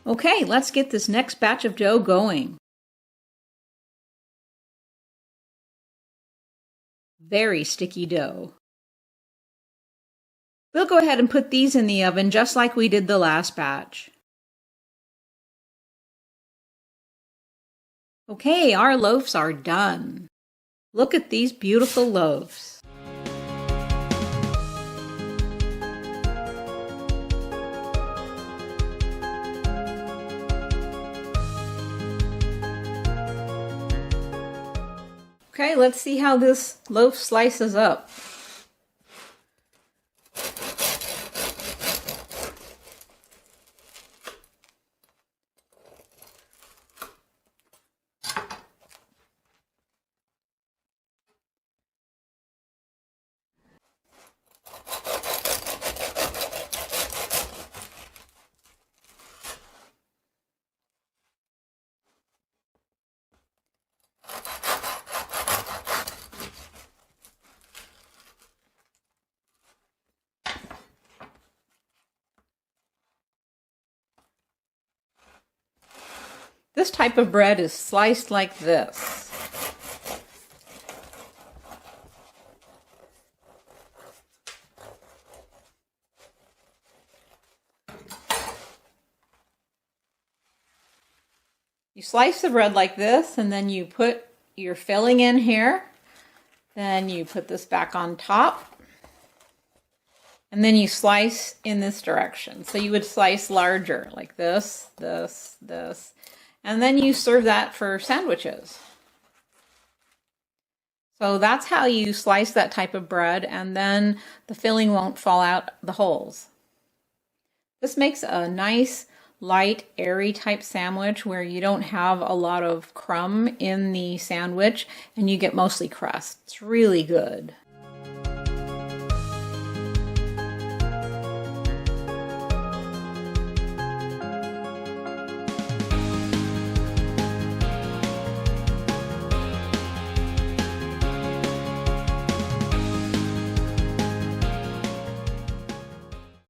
Okay, let's get this next batch of dough going. Very sticky dough. We'll go ahead and put these in the oven just like we did the last batch. Okay, our loaves are done. Look at these beautiful loaves. Okay, let's see how this loaf slices up. This type of bread is sliced like this. You slice the bread like this, and then you put your filling in here. Then you put this back on top. And then you slice in this direction. So you would slice larger, like this, this, this. And then you serve that for sandwiches. So that's how you slice that type of bread, and then the filling won't fall out the holes. This makes a nice, light, airy type sandwich where you don't have a lot of crumb in the sandwich and you get mostly crust. It's really good.